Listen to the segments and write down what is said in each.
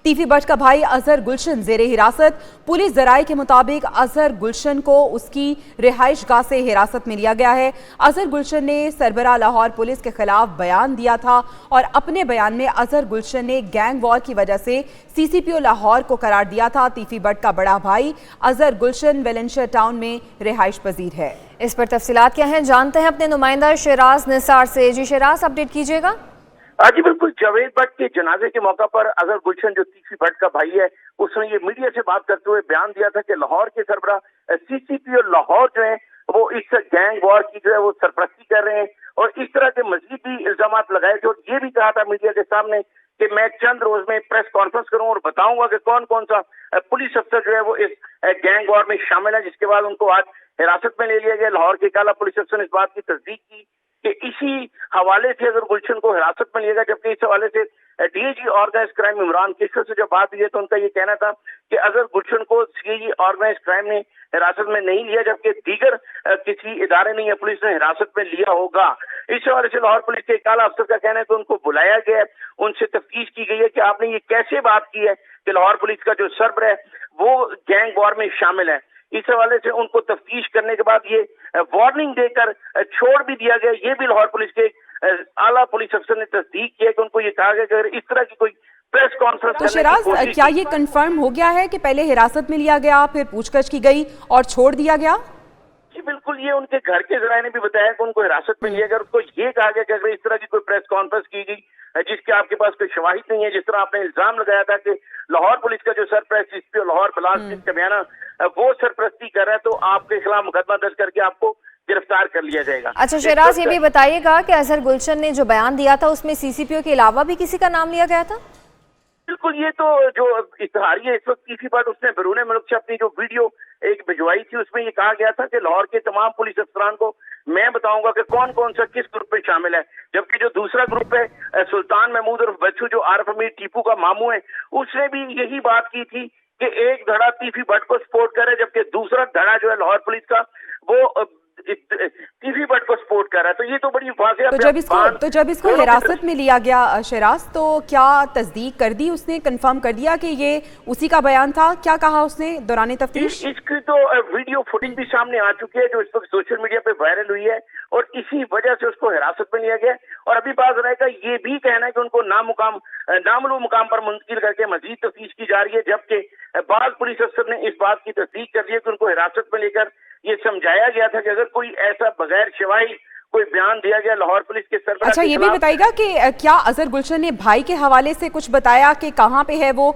तीफी भट्ट का भाई अजहर गुलशन जेर हिरासत। पुलिस जराये के मुताबिक अजहर गुलशन को उसकी रिहाइश गाह से हिरासत में लिया गया है। अजहर गुलशन ने सरबराह लाहौर पुलिस के खिलाफ बयान दिया था और अपने बयान में अजहर गुलशन ने गैंग वॉर की वजह से CCPO लाहौर को करार दिया था। तीफी भट्ट का बड़ा भाई अजहर गुलशन वेलेंशिया टाउन में रिहाइश पजीर है। इस पर तफसीलात क्या हैं जानते हैं अपने नुमाइंदा शहराज निसार से। जी शहराज, अपडेट कीजिएगा। जी बिल्कुल, जावेद भट्ट के जनाजे के मौका पर अजहर गुलशन जो तीफी भट्ट का भाई है, उसने ये मीडिया से बात करते हुए बयान दिया था कि लाहौर के सरबराह CCPO लाहौर जो है वो इस गैंग वॉर की जो है वो सरपरस्ती कर रहे हैं और इस तरह के मजीद भी इल्जाम लगाए थे। और ये भी कहा था मीडिया के सामने कि मैं चंद रोज में प्रेस कॉन्फ्रेंस करूं और बताऊंगा कि कौन कौन सा पुलिस अफसर जो है वो इस गैंग वॉर में शामिल है, जिसके बाद उनको आज हिरासत में ले लिया गया। लाहौर के काला पुलिस अफसर ने इस बात की तस्दीक की कि इसी हवाले से अजहर गुलशन को हिरासत में लिया गया, जबकि इस हवाले से DIG ऑर्गेनाइज क्राइम इमरान किशोर से जब बात हुई है तो उनका ये कहना था कि अजहर गुलशन को CIG ऑर्गेनाइज क्राइम ने हिरासत में नहीं लिया, जबकि दीगर किसी इदारे ने या पुलिस ने हिरासत में लिया होगा। इस हवाले से लाहौर पुलिस के काला अफसर का कहना है कि उनको बुलाया गया है, उनसे तफ्तीश की गई है कि आपने ये कैसे बात की है कि लाहौर पुलिस का जो सरबराह है वो गैंग वॉर में शामिल है। इस हवाले से उनको तफ्तीश करने के बाद ये वार्निंग देकर छोड़ भी दिया गया। ये भी लाहौर पुलिस के आला पुलिस अफसर ने तस्दीक किया कि उनको ये कहा गया कि अगर इस तरह की कोई प्रेस कॉन्फ्रेंस तो शहराज, क्या ये कंफर्म हो गया है कि पहले हिरासत में लिया गया, फिर पूछताछ की गई और छोड़ दिया गया? जी बिल्कुल, ये उनके घर के जराये ने भी बताया कि उनको हिरासत में लिया गया। उसको ये कहा गया कि अगर इस तरह की कोई प्रेस कॉन्फ्रेंस की गई जिसके आपके पास कोई शवाहिद नहीं है, जिस तरह आपने इल्जाम लगाया था कि लाहौर पुलिस का जो सरपरस्त CCPO लाहौर बिलास का बयाना वो सरपरस्ती कर रहा है, तो आपके खिलाफ मुकदमा दर्ज करके आपको गिरफ्तार कर लिया जाएगा। अच्छा शहराज, ये भी बताइएगा कि अजहर गुलशन ने जो बयान दिया था उसमें CCPO के अलावा भी किसी का नाम लिया गया था? बिल्कुल, ये तो जो इश्तहारी है इस वक्त तीफी भट्ट उसने बैरून मुल्क से अपनी जो वीडियो एक भिजवाई थी उसमें ये कहा गया था कि लाहौर के तमाम पुलिस अफसरान को मैं बताऊंगा कि कौन कौन सा किस ग्रुप में शामिल है। जबकि जो दूसरा ग्रुप है सुल्तान महमूद और बच्चू जो आरिफ हमीद टीपू का मामू है, उसने भी यही बात की थी कि एक धड़ा तीफी भट्ट को सपोर्ट करे, जबकि दूसरा धड़ा जो है लाहौर पुलिस का वो तीफी भट्ट को सपोर्ट कर रहा है। तो ये तो बड़ी वाज़ेह तो जब इसको हिरासत में लिया गया शहराज, तो क्या तस्दीक कर दी उसने, कंफर्म कर दिया कि ये उसी का बयान था? क्या कहा उसने दौरान तफ्तीश? इसकी तो वीडियो फुटेज भी सामने आ चुकी है जो इस वक्त सोशल मीडिया पे वायरल हुई है और इसी वजह से उसको हिरासत में लिया गया। और अभी बात रहेगा ये भी कहना है कि उनको नामालूम मुकाम पर मुंतकिल करके मजीद तफ्तीश की जा रही है, जबकि बाज़ पुलिस अफसर ने इस बात की तस्दीक कर दी है कि उनको हिरासत में लेकर ये समझाया गया था कि अगर कोई ऐसा बगैर शवाही कोई बयान दिया गया लाहौर पुलिस के सरबराह। अच्छा, ये भी बताइएगा कि क्या अजहर गुलशन ने भाई के हवाले से कुछ बताया कि कहाँ पे है वो?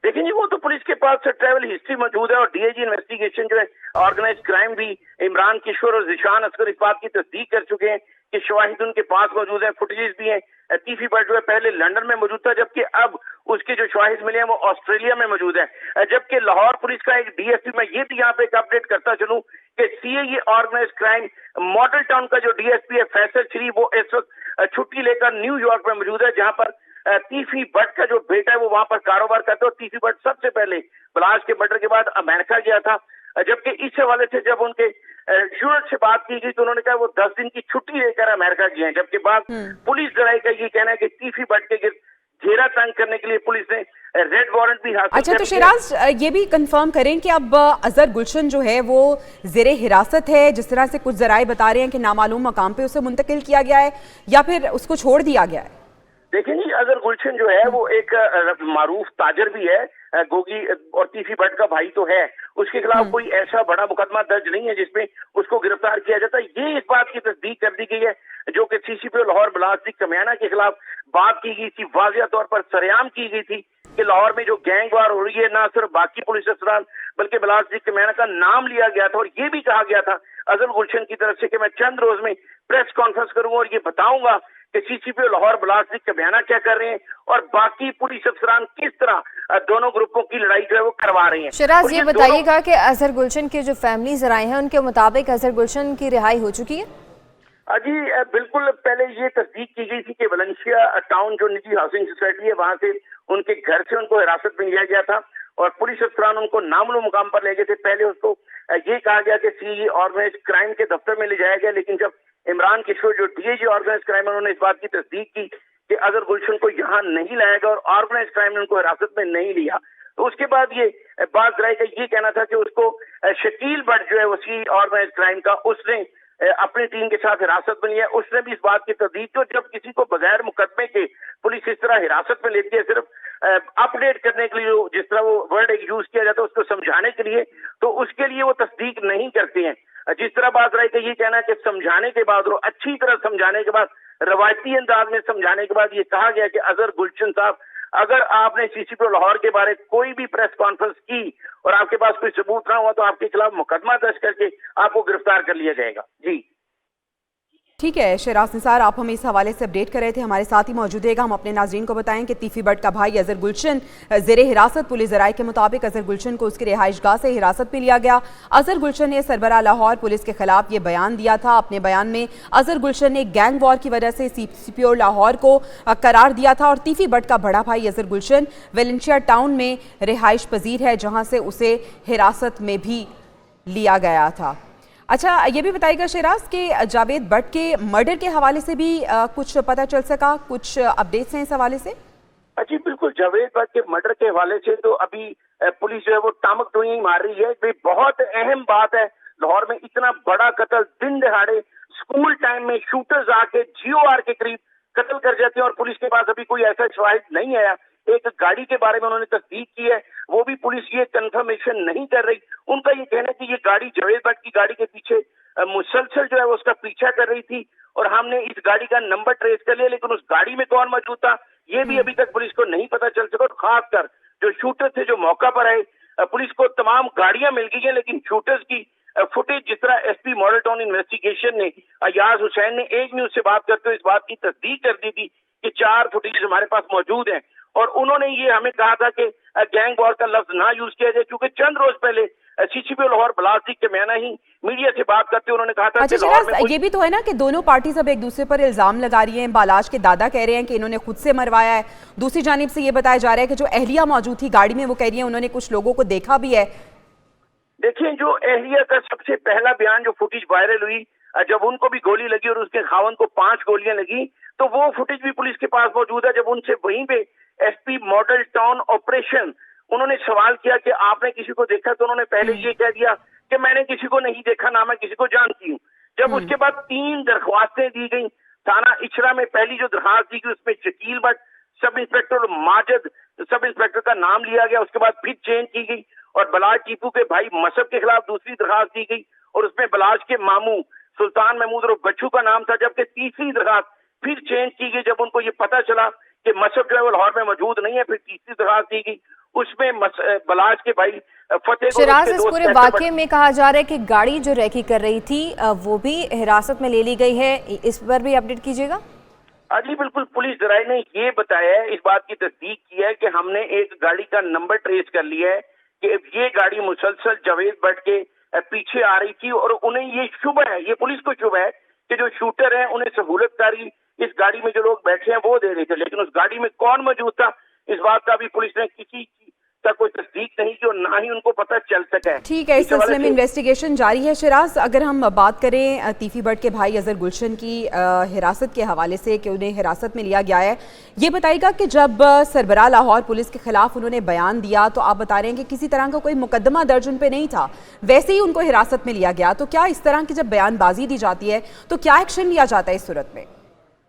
देखिए जी, वो तो पुलिस के पास ट्रैवल हिस्ट्री मौजूद है और DIG इन्वेस्टिगेशन जो है ऑर्गेनाइज क्राइम भी इमरान किशोर और जिशान असगर इस बात की तस्दीक कर चुके हैं कि शवाहिद उनके पास मौजूद है, फुटेजेस भी हैं। तीफी भट्ट जो है पहले लंदन में मौजूद था, जबकि अब उसके जो शवाहिद मिले हैं वो ऑस्ट्रेलिया में मौजूद है। जबकि लाहौर पुलिस का एक DSP, मैं ये भी यहाँ पे एक अपडेट करता चलूं कि CIG organise crime model town का जो DSP है फैसल श्री, वो इस वक्त छुट्टी लेकर न्यूयॉर्क में मौजूद है, जहाँ पर तीफी भट्ट का जो बेटा है वो वहां पर कारोबार करता है। और तीफी भट्ट सबसे पहले बिलास के मर्डर के बाद अमेरिका गया था, जबकि इस हवाले से जब उनके यूनिट से बात की गई तो उन्होंने कहा वो 10 दिन की छुट्टी लेकर अमेरिका गए हैं। जबकि बाद पुलिस जराये का ये कहना है कि तीफी भट्ट के घेरा तंग करने के लिए पुलिस ने रेड वारंट भी हासिल। अच्छा, तो शहराज ये भी कंफर्म करें कि अब अजहर गुलशन जो है वो जेरे हिरासत है, जिस तरह से कुछ जराये बता रहे हैं कि नामालूम मकाम पे उसे मुंतकिल किया गया है, या फिर उसको छोड़ दिया गया है? देखिए जी, अजहर गुलशन जो है वो एक मारूफ ताजर भी है, गोगी और तीफी भट्ट का भाई तो है। उसके खिलाफ कोई ऐसा बड़ा मुकदमा दर्ज नहीं है जिसमें उसको गिरफ्तार किया जाता है। ये इस बात की तस्दीक कर दी गई है जो कि CCPO लाहौर बिलास कमियाना के खिलाफ बात की गई थी, वाज़ेह तौर पर सरेआम की गई थी कि लाहौर में जो गैंग वार हो रही है, ना सिर्फ बाकी पुलिस अफसरान बल्कि बिलास कमियाना का नाम लिया गया था। और ये भी कहा गया था अजहर गुलशन की तरफ से कि मैं चंद रोज में प्रेस कॉन्फ्रेंस करूंगा और ये बताऊंगा कि CCPO लाहौर बिलास का बयाना क्या कर रहे हैं और बाकी पुलिस अफसरान किस तरह दोनों ग्रुपों की लड़ाई जो है वो करवा रहे हैं। शहराज, ये बताइएगा कि अजहर गुलशन के जो फैमिली जराए हैं उनके मुताबिक अजहर गुलशन की रिहाई हो चुकी है? जी बिल्कुल, पहले ये तस्दीक की गई थी कि वेलेंशिया टाउन जो निजी हाउसिंग सोसाइटी है वहां से उनके घर से उनको हिरासत में लिया गया था और पुलिस अफसरान उनको नामालूम मुकाम पर ले गए थे। पहले उसको ये कहा गया कि CIG ऑर्गेनाइज क्राइम के दफ्तर में ले जाया गया, लेकिन जब इमरान किशोर जो DIG ऑर्गेनाइज क्राइम, उन्होंने इस बात की तस्दीक की کہ अजहर गुलशन को यहाँ नहीं लाया गया और ऑर्गेनाइज क्राइम ने उनको हिरासत में नहीं लिया। तो उसके बाद ये बात राय का ये कहना था कि उसको शकील भट्ट जो है उसी ऑर्गेनाइज क्राइम का, उसने अपनी टीम के साथ हिरासत में लिया। उसने भी इस बात की तस्दीक की। जब किसी को बगैर मुकदमे के पुलिस इस तरह हिरासत में लेती है सिर्फ अपडेट करने के लिए, जिस तरह वो वर्ड यूज किया जाता है उसको समझाने के लिए, तो उसके लिए वो तस्दीक नहीं करती हैं। जिस तरह बात राय का ये कहना है कि समझाने के बाद, और अच्छी तरह समझाने के बाद, रवायती अंदाज में समझाने के बाद ये कहा गया कि अजहर गुलशन साहब, अगर आपने सीसीपी लाहौर के बारे कोई भी प्रेस कॉन्फ्रेंस की और आपके पास कोई सबूत ना हुआ तो आपके खिलाफ मुकदमा दर्ज करके आपको गिरफ्तार कर लिया जाएगा। जी ठीक है शहराज निसार, आप हमें इस हवाले से अपडेट कर रहे थे, हमारे साथ ही मौजूद रहेगा। हम अपने नाजरीन को बताएं कि तीफी भट्ट का भाई अजहर गुलशन ज़ेरे हिरासत। पुलिस ज़राए के मुताबिक अजहर गुलशन को उसकी रिहाइश गाह से हिरासत में लिया गया। अजहर गुलशन ने सरबराह लाहौर पुलिस के खिलाफ ये बयान दिया था। अपने बयान में अजहर गुलशन ने गैंग वॉर की वजह से सीसीपीओ लाहौर को करार दिया था। और तीफी भट्ट का बड़ा भाई अजहर गुलशन वेलेंशिया टाउन में रिहाइश पजीर है, जहाँ से उसे हिरासत में भी लिया गया था। अच्छा, ये भी बताइएगा शहराज कि जावेद भट्ट के मर्डर के हवाले से भी कुछ पता चल सका, कुछ अपडेट्स हैं इस हवाले से? जी बिल्कुल, जावेद भट्ट के मर्डर के हवाले से तो अभी पुलिस जो है वो टामक टोई मार रही है। ये बहुत अहम बात है, लाहौर में इतना बड़ा कत्ल दिन दहाड़े स्कूल टाइम में शूटर्स आके GOR के करीब कत्ल कर जाते हैं और पुलिस के पास अभी कोई ऐसा शवाहिद नहीं आया। एक गाड़ी के बारे में उन्होंने तस्दीक की है, वो भी पुलिस ये कंफर्मेशन नहीं कर रही। उनका ये कहना है कि ये गाड़ी जावेद भट्ट की गाड़ी के पीछे मुसलसल जो है वो उसका पीछा कर रही थी और हमने इस गाड़ी का नंबर ट्रेस कर लिया, लेकिन उस गाड़ी में कौन मौजूद था ये भी अभी तक पुलिस को नहीं पता चल सका। खासकर जो शूटर थे जो मौका पर आए, पुलिस को तमाम गाड़ियां मिल गई हैं, लेकिन शूटर्स की फुटेज, जिस तरह SP मॉडल टाउन इन्वेस्टिगेशन ने अयाज हुसैन ने एक न्यूज से बात करते हुए इस बात की तस्दीक कर दी थी कि 4 फुटेज हमारे पास मौजूद हैं। और उन्होंने ये हमें कहा था कि गैंग वॉर का लफ्ज ना यूज किया जाए, क्योंकि चंद रोज पहले सीसीपी लाहौर बलासटिक के मैना ही मीडिया से बात करते उन्होंने कहा था। अच्छा, ये भी तो है ना कि दोनों पार्टी सब एक दूसरे पर इल्जाम लगा रही हैं। बालाज के दादा कह रहे हैं कि इन्होंने खुद से मरवाया है, दूसरी जानिब से ये बताया जा रहा है कि जो अहलिया मौजूद थी गाड़ी में वो कह रही है उन्होंने कुछ लोगों को देखा भी है। देखिए, जो अहलिया का सबसे पहला बयान जो फुटेज वायरल हुई, जब उनको भी गोली लगी और उसके खावन को 5 गोलियां लगी, तो वो फुटेज भी पुलिस के पास मौजूद है। जब उनसे वहीं पे SP मॉडल टाउन ऑपरेशन उन्होंने सवाल किया कि आपने किसी को देखा, तो उन्होंने पहले ये कह दिया कि मैंने किसी को नहीं देखा, ना मैं किसी को जानती हूँ। जब उसके बाद 3 दरख्वास्तें दी गई थाना इचरा में, पहली जो दरख्वास्त दी गई उसमें Shakeel Bhatt, sub inspector Majid sub inspector का नाम लिया गया। उसके बाद फिर चेंज की गई और बलाज टीपू के भाई मसब के खिलाफ दूसरी दरख्वास्त दी गई और उसमें बलाज के मामू सुल्तान महमूद और बच्चू का नाम था। जबकि तीसरी दरख्वास्त फिर चेंज की गई जब उनको ये पता चला कि मसब जो है वो लाहौर में मौजूद नहीं है, फिर तीसरी दरख्वास्त दी गई, उसमें बलाज के भाई फतेह। शहराज, इस पूरे वाकये में कहा जा रहा है कि गाड़ी जो रेकी कर रही थी वो भी हिरासत में ले ली गई है, इस पर भी अपडेट कीजिएगा। जी बिल्कुल, पुलिस ज़राए ने ये बताया है, इस बात की तस्दीक की है कि हमने एक गाड़ी का नंबर ट्रेस कर लिया है कि ये गाड़ी मुसलसल जावेद भट्ट के पीछे आ रही थी और उन्हें ये शुबह है, ये पुलिस को शुबह है कि जो शूटर है उन्हें सहूलतकारी इस गाड़ी में जो लोग बैठे हैं वो दे रहे थे, लेकिन उस गाड़ी में कौन मौजूद था इस बात का भी पुलिस ने किसी का कोई तस्दीक नहीं की और ना ही उनको पता चल सका है। ठीक है, इस सिलसिले में इन्वेस्टिगेशन जारी है। शहराज, अगर हम बात करें तीफी भट्ट के भाई अजहर गुलशन की हिरासत के हवाले से कि उन्हें हिरासत में लिया गया है, ये बताइएगा कि जब सरबराह लाहौर पुलिस के खिलाफ उन्होंने बयान दिया तो आप बता रहे हैं कि किसी तरह का कोई मुकदमा दर्ज उन पे नहीं था, वैसे ही उनको हिरासत में लिया गया, तो क्या इस तरह की जब बयानबाजी दी जाती है तो क्या एक्शन लिया जाता है इस सूरत में?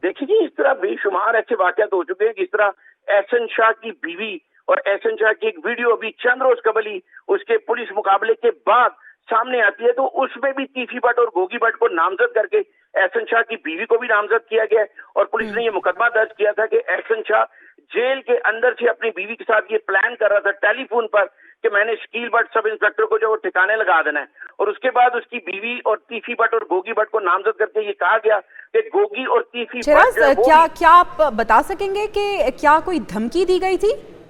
देखिए, इस तरह बेशुमार ऐसे वाकयात हो चुके हैं, जिस तरह एहसन शाह की बीवी और एहसन शाह की एक वीडियो अभी चंद रोज कबल ही उसके पुलिस मुकाबले के बाद सामने आती है, तो उसमें भी तीफी भट्ट और गोगी भट्ट को नामजद करके एहसन शाह की बीवी को भी नामजद किया गया है और पुलिस ने ये मुकदमा दर्ज किया था कि एहसन शाह जेल के अंदर से अपनी बीवी के साथ ये प्लान कर रहा था टेलीफोन पर कि मैंने शकील भट्ट सब इंस्पेक्टर को जो ठिकाने लगा देना है, और उसके बाद उसकी बीवी और तीफी भट्ट और गोगी भट्ट को नामजद करके ये कहा गया कि गोगी और तीफी भट्ट क्या आप बता सकेंगे कि क्या कोई धमकी दी गई थी?